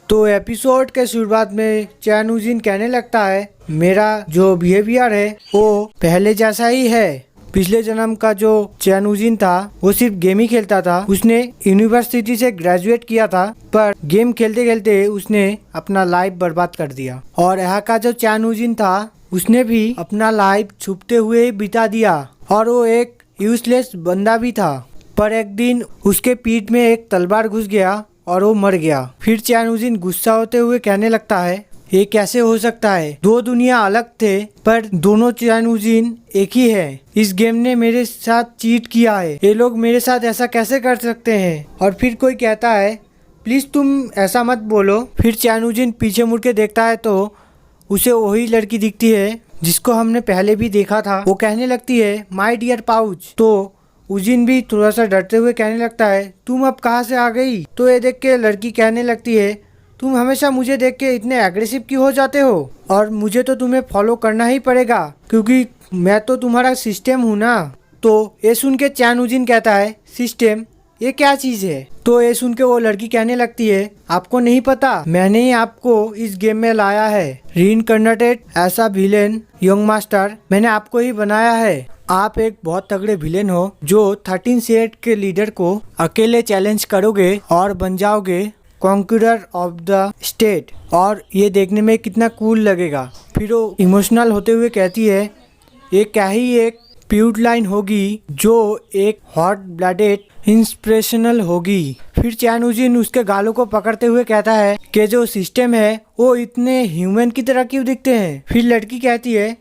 तो एपिसोड के शुरुआत में चैनूजिन कहने लगता है मेरा जो बिहेवियर है वो पहले जैसा ही है। पिछले जन्म का जो चैनूजिन था वो सिर्फ गेम ही खेलता था। उसने यूनिवर्सिटी से ग्रेजुएट किया था पर गेम खेलते खेलते उसने अपना लाइफ बर्बाद कर दिया। और यहाँ का जो चैनूजिन था उसने भी अपना लाइफ छुपते हुए ही बिता दिया और वो एक यूजलेस बंदा भी था। पर एक दिन उसके पीठ में एक तलवार घुस गया और वो मर गया। फिर चैनूजिन गुस्सा होते हुए कहने लगता है ये कैसे हो सकता है, दो दुनिया अलग थे पर दोनों चैनूजिन एक ही है। इस गेम ने मेरे साथ चीट किया है, ये लोग मेरे साथ ऐसा कैसे कर सकते हैं। और फिर कोई कहता है प्लीज तुम ऐसा मत बोलो। फिर चैनूजिन पीछे मुड़ के देखता है तो उसे वही लड़की दिखती है जिसको हमने पहले भी देखा था। वो कहने लगती है माय डियर पाउच। तो उजिन भी थोड़ा सा डरते हुए कहने लगता है तुम अब कहाँ से आ गई। तो ये देख के लड़की कहने लगती है तुम हमेशा मुझे देख के इतने एग्रेसिव क्यों हो जाते हो, और मुझे तो तुम्हें फॉलो करना ही पड़ेगा क्योंकि मैं तो तुम्हारा सिस्टम हूँ ना। तो ये सुन के चैनूजिन कहता है सिस्टम, ये क्या चीज है। तो ये सुन के वो लड़की कहने लगती है आपको नहीं पता, मैंने ही आपको इस गेम में लाया है। रीइंकार्नेटेड ऐसा विलेन यंग मास्टर मैंने आपको ही बनाया है। आप एक बहुत तगड़े विलेन हो जो 13 सेट के लीडर को अकेले चैलेंज करोगे और बन जाओगे कॉन्करर ऑफ द स्टेट, और ये देखने में कितना कूल लगेगा। फिर वो इमोशनल होते हुए कहती है ये क्या ही एक प्यूट लाइन होगी जो एक हॉट ब्लडेड इंस्पिरेशनल होगी। फिर चैनूजिन उसके गालों को पकड़ते हुए कहता है कि जो सिस्टम है वो इतने ह्यूमन की तरह क्यों दिखते हैं। फिर लड़की कहती है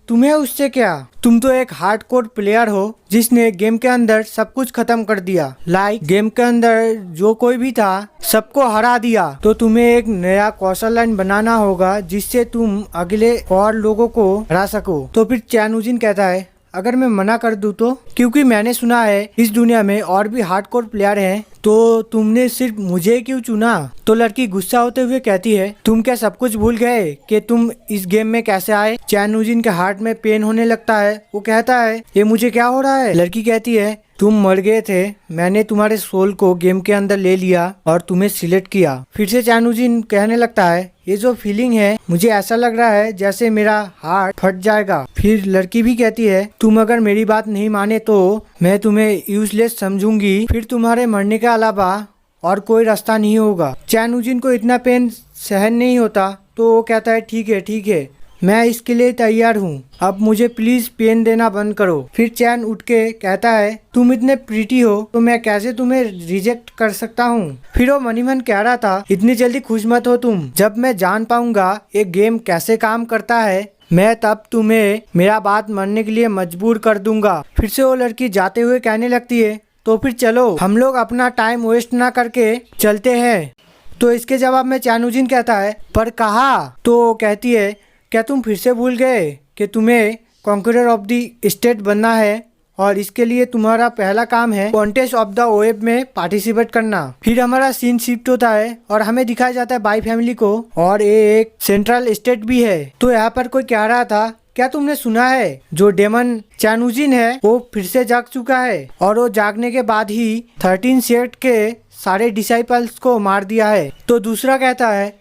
तुम्हें उससे क्या, तुम तो एक हार्डकोर प्लेयर हो जिसने गेम के अंदर सब कुछ खत्म कर दिया। गेम के अंदर जो कोई भी था सबको हरा दिया। तो तुम्हें एक नया कौशल लाइन बनाना होगा जिससे तुम अगले और लोगों को हरा सको। तो फिर चैनूजिन कहता है अगर मैं मना कर दूं तो, क्योंकि मैंने सुना है इस दुनिया में और भी हार्डकोर प्लेयर हैं, तो तुमने सिर्फ मुझे क्यों चुना। तो लड़की गुस्सा होते हुए कहती है तुम क्या सब कुछ भूल गए कि तुम इस गेम में कैसे आए। चैनूजिन के हार्ट में पेन होने लगता है। वो कहता है ये मुझे क्या हो रहा है। लड़की कहती है तुम मर गए थे, मैंने तुम्हारे सोल को गेम के अंदर ले लिया और तुम्हें सिलेक्ट किया। फिर से चैनूजिन कहने लगता है ये जो फीलिंग है मुझे ऐसा लग रहा है जैसे मेरा हार्ट फट जाएगा। फिर लड़की भी कहती है तुम अगर मेरी बात नहीं माने तो मैं तुम्हें यूजलेस समझूंगी, फिर तुम्हारे मरने के अलावा और कोई रास्ता नहीं होगा। चैनूजिन को इतना पेन सहन नहीं होता तो वो कहता है ठीक है मैं इसके लिए तैयार हूँ, अब मुझे प्लीज पेन देना बंद करो। फिर चैन उठ के कहता है तुम इतने प्रीटी हो तो मैं कैसे तुम्हें रिजेक्ट कर सकता हूँ। फिर वो मनी मन कह रहा था इतनी जल्दी खुश मत हो तुम, जब मैं जान पाऊंगा ये गेम कैसे काम करता है मैं तब तुम्हें मेरा बात मानने के लिए मजबूर कर दूंगा। फिर से वो लड़की जाते हुए कहने लगती है तो फिर चलो हम लोग अपना टाइम वेस्ट ना करके चलते हैं। तो इसके जवाब में चैनूजिन कहता है पर कहाँ। तो कहती है क्या तुम फिर से भूल गए कि तुम्हें कॉन्करर ऑफ द स्टेट बनना है और इसके लिए तुम्हारा पहला काम है कॉन्टेस्ट ऑफ द वेब में पार्टिसिपेट करना। फिर हमारा सीन शिफ्ट होता है और हमें दिखाया जाता है बाई फैमिली को, और ये एक सेंट्रल स्टेट भी है। तो यहाँ पर कोई कह रहा था क्या तुमने सुना है जो डेमन चैनूजिन है वो फिर से जाग चुका है, और वो जागने के बाद ही 13 सेट के सारे डिसाइपल्स को मार दिया है। तो दूसरा कहता है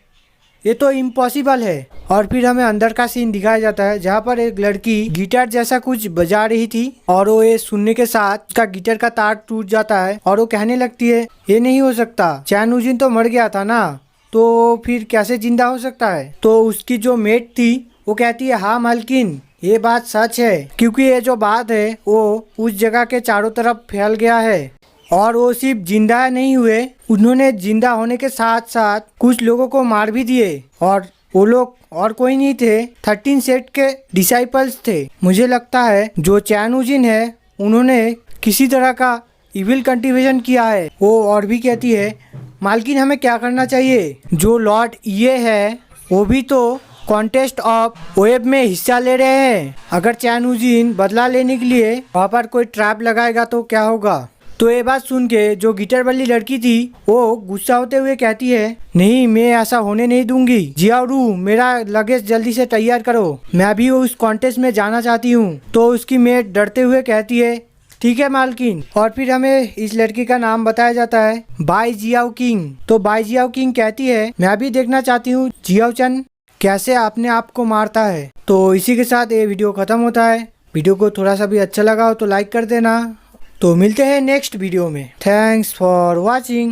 ये तो इम्पॉसिबल है। और फिर हमें अंदर का सीन दिखाया जाता है जहाँ पर एक लड़की गिटार जैसा कुछ बजा रही थी और वो ये सुनने के साथ उसका गिटार का तार टूट जाता है और वो कहने लगती है ये नहीं हो सकता, चैनूजिन तो मर गया था ना, तो फिर कैसे जिंदा हो सकता है। तो उसकी जो मेट थी वो कहती है हाँ मालकिन ये बात सच है, क्योंकि ये जो बात है वो उस जगह के चारों तरफ फैल गया है और वो सिर्फ जिंदा नहीं हुए, उन्होंने जिंदा होने के साथ साथ कुछ लोगों को मार भी दिए, और वो लोग और कोई नहीं थे 13 सेट के डिसाइपल्स थे। मुझे लगता है जो चैनूजिन है उन्होंने किसी तरह का इविल कल्टीवेशन किया है। वो और भी कहती है मालकिन हमें क्या करना चाहिए, जो लॉर्ड ये है वो भी तो कॉन्टेस्ट ऑफ वेब में हिस्सा ले रहे हैं, अगर चैनूजिन बदला लेने के लिए वहाँ पर कोई ट्रैप लगाएगा तो क्या होगा। तो ये बात सुन के जो गिटार वाली लड़की थी वो गुस्सा होते हुए कहती है नहीं मैं ऐसा होने नहीं दूंगी, जियारू मेरा लगेज जल्दी से तैयार करो, मैं भी उस कॉन्टेस्ट में जाना चाहती हूँ। तो उसकी मेट डरते हुए कहती है ठीक है मालकिन। और फिर हमें इस लड़की का नाम बताया जाता है बाई जियाओ किंग। तो बाई जियाओ किंग कहती है मैं भी देखना चाहती हूँ जियाओ चन कैसे अपने आप को मारता है। तो इसी के साथ ये वीडियो खत्म होता है। वीडियो को थोड़ा सा भी अच्छा लगा हो तो लाइक कर देना। तो मिलते हैं नेक्स्ट वीडियो में। Thanks for watching.